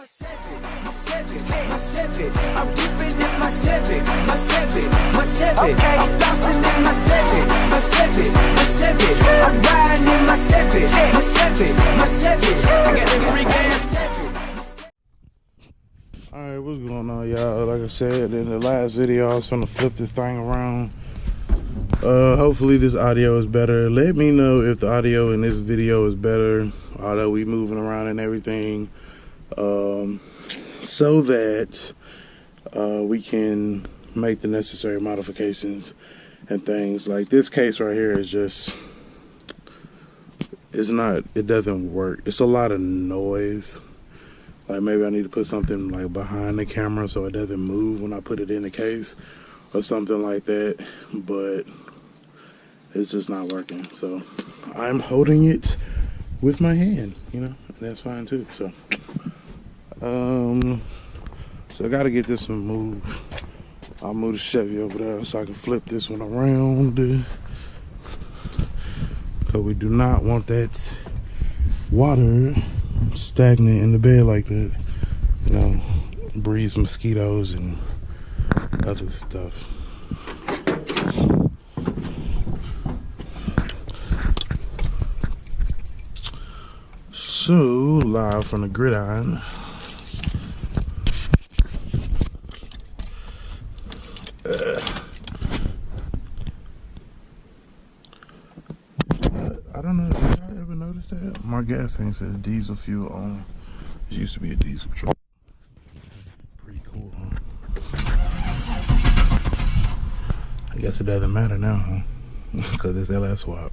I'm dipping in my Chevy, I'm bouncing in my Chevy, I'm riding in my Chevy, I got every gas. Alright, what's going on, y'all? Like I said in the last video, I was gonna flip this thing around. Hopefully this audio is better. Let me know if the audio in this video is better, although we moving around and everything, so that we can make the necessary modifications and things. Like this case right here is just, it doesn't work. It's a lot of noise. Like maybe I need to put something like behind the camera so it doesn't move when I put it in the case or something like that, but it's just not working. So I'm holding it with my hand, you know, and that's fine too. So I got to get this one moved. I'll move the Chevy over there so I can flip this one around, because we do not want that water stagnant in the bed like that, you know, breeds mosquitoes and other stuff. So, live from the gridiron. I don't know, did y'all ever notice that? My gas tank says diesel fuel only. It used to be a diesel truck. Pretty cool, huh? I guess it doesn't matter now, huh? Because it's LS swap.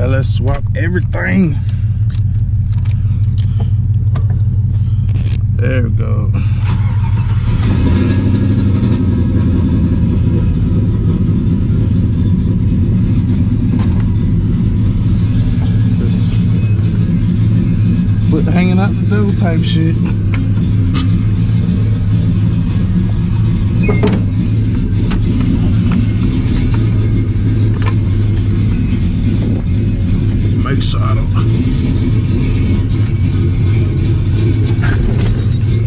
Let's swap everything. There we go. This foot hanging out the door type shit. Make sure I don't.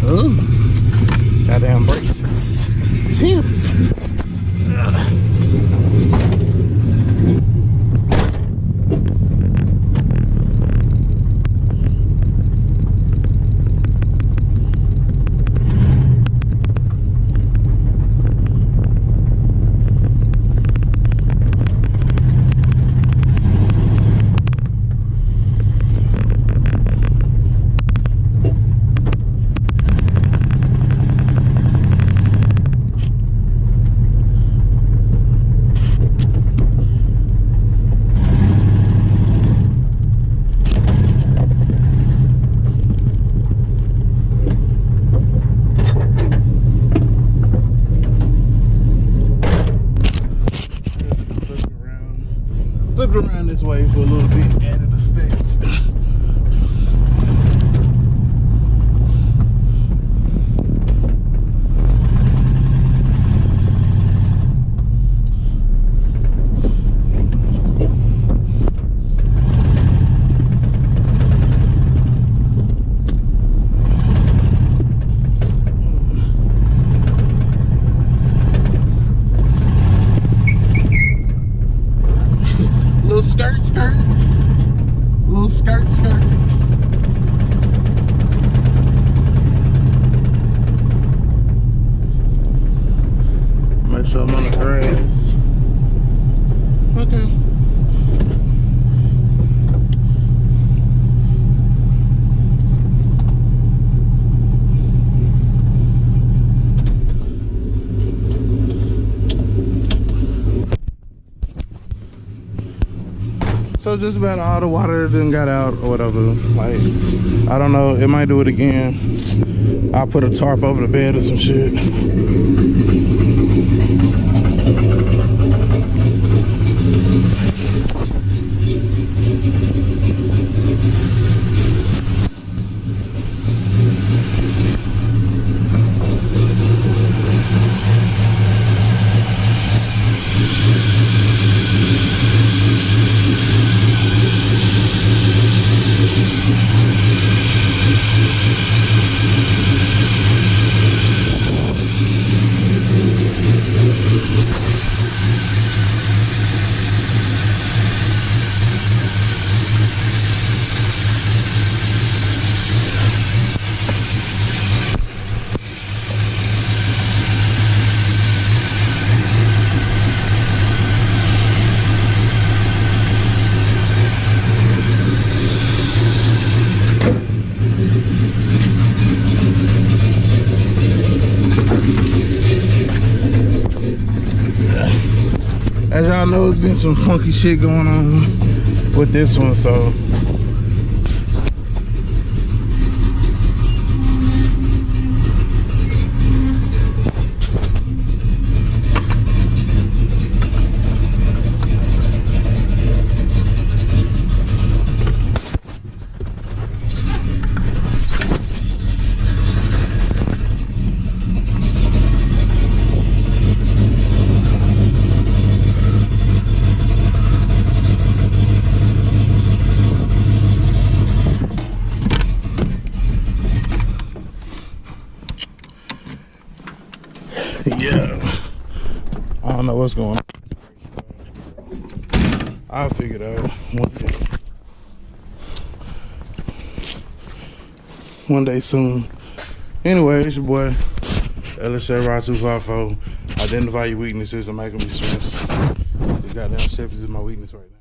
Oh, goddamn brakes is tense. Flip it around this way for a little bit, added effect. Little skirt. Make sure I'm on the grass. Okay. So just about all the water done got out or whatever. Like, I don't know, it might do it again. I'll put a tarp over the bed or some shit. As y'all know, it's been some funky shit going on with this one, so yeah, I don't know what's going on. I'll figure it out one day soon. Anyway, it's your boy LSJ Ride 254. Identify your weaknesses and make them be strengths. The goddamn Chevys is my weakness right now.